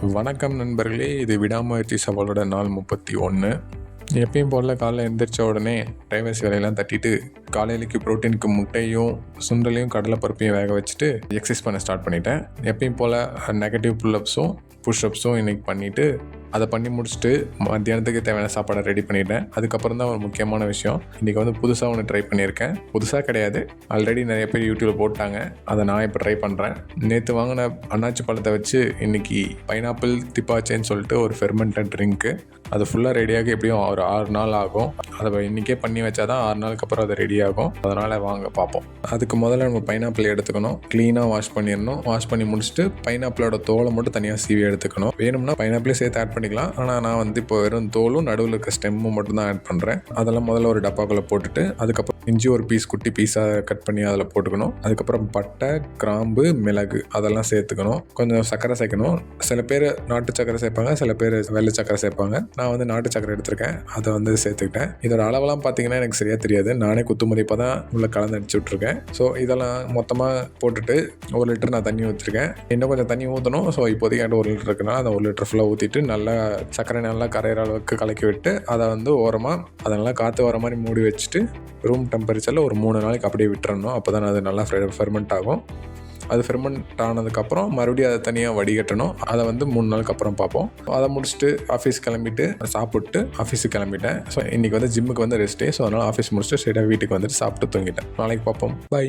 வணக்கம் நண்பர்களே, இது விடாமுயற்சி சவாலோட நாள் 31. எப்பயும் போல் காலைல எழுந்திரிச்ச உடனே டைவர்ஸ் வேலையெல்லாம் தட்டிட்டு காலையிலக்கு ப்ரோட்டீனுக்கு முட்டையும் சுண்டலையும் கடலைப்பருப்பையும் வேக வச்சுட்டு எக்ஸசைஸ் பண்ண ஸ்டார்ட் பண்ணிட்டேன். எப்பயும் போல் நெகட்டிவ் புல்லப்ஸும் புஷ்அப்ஸும் இன்றைக்கி பண்ணிவிட்டு அதை பண்ணி முடிச்சுட்டு மத்தியானத்துக்கு தேவையான சாப்பாடை ரெடி பண்ணிட்டேன். அதுக்கப்புறம் தான் ஒரு முக்கியமான விஷயம், இன்றைக்கி வந்து புதுசாக ஒன்று ட்ரை பண்ணியிருக்கேன். புதுசாக கிடையாது, ஆல்ரெடி நிறைய பேர் யூடியூப்பில் போட்டாங்க, அதை நான் இப்போ ட்ரை பண்ணுறேன். நேற்று வாங்கின அன்னாச்சி பழத்தை வச்சு இன்றைக்கி பைனாப்பிள் திப்பாச்சேன்னு சொல்லிட்டு ஒரு ஃபெர்மெண்டட் ட்ரிங்க்கு, அது ஃபுல்லாக ரெடியாக எப்படியும் ஒரு 6 நாள் ஆகும். அதை இன்றைக்கே பண்ணி வச்சா தான் 6 நாளுக்கு அப்புறம் அது ரெடி ஆகும். அதனால் வாங்க பார்ப்போம். அதுக்கு முதல்ல நம்ம பைனாப்பிள் எடுத்துக்கணும், க்ளீனாக வாஷ் பண்ணிடணும். வாஷ் பண்ணி முடிச்சுட்டு பைனாப்பிளோட தோலை மட்டும் தனியாக சீவி எடுத்துக்கணும். வேணும்னா பைனாப்பிளே சேர்த்து ஆட் பண்ணிக்கலாம், ஆனால் நான் வந்து இப்போ வெறும் தோலும் நடுவில் இருக்க ஸ்டெம்மும் மட்டும் தான் ஆட் பண்ணுறேன். அதெல்லாம் முதல்ல ஒரு டப்பாக்குள்ளே போட்டுட்டு அதுக்கப்புறம் இஞ்சி ஒரு பீஸ் குட்டி பீஸாக கட் பண்ணி அதில் போட்டுக்கணும். அதுக்கப்புறம் பட்டை, கிராம்பு, மிளகு அதெல்லாம் சேர்த்துக்கணும். கொஞ்சம் சர்க்கரை சேர்க்கணும். சில பேர் நாட்டு சர்க்கரை சேர்ப்பாங்க, சில பேர் வெள்ளை சர்க்கரை சேர்ப்பாங்க. நான் வந்து நாட்டு சர்க்கரை எடுத்திருக்கேன், அதை வந்து சேர்த்துக்கிட்டேன். இதோட அளவெல்லாம் பார்த்தீங்கன்னா எனக்கு சரியாக தெரியாது, நானே குத்து மதிப்பாக தான் உள்ள கலந்து அடிச்சு விட்ருக்கேன். ஸோ இதெல்லாம் மொத்தமாக போட்டுட்டு 1 லிட்டர் நான் தண்ணி ஊற்றிருக்கேன். இன்னும் கொஞ்சம் தண்ணி ஊற்றணும். ஸோ இப்போதைக்கு என்கிட்ட 1 லிட்டர் இருக்குன்னா அந்த 1 லிட்டர் ஃபுல்லாக ஊற்றிட்டு நல்லா சர்க்கரை நல்லா கரையிற அளவுக்கு கலக்கி விட்டு அதை வந்து ஓரமாக அதை நல்லா காற்று வர மாதிரி மூடி வச்சுட்டு ரூம் டெம்பரேச்சரில் ஒரு 3 நாளைக்கு அப்படியே விட்டுறணும். அப்போ தான் அது நல்லா ஃபெர்மெண்ட் ஆகும். அது ஃபெர்மெண்ட் ஆனதுக்கப்புறம் மறுபடியும் அதை தனியாக வடிகட்டணும். அதை வந்து 3 நாளுக்கு அப்புறம் பார்ப்போம். அதை முடிச்சுட்டு ஆஃபீஸ் கிளம்பிட்டு சாப்பிட்டு ஆஃபீஸுக்கு கிளம்பிட்டேன். ஸோ இன்றைக்கி வந்து ஜிம்முக்கு வந்து ரெஸ்ட்டே. ஸோ அதனால் ஆஃபீஸ் முடிச்சுட்டு ஸ்ட்ரெயிட்டாக வீட்டுக்கு வந்துட்டு சாப்பிட்டு தூங்கிட்டேன். நாளைக்கு பார்ப்போம். பை.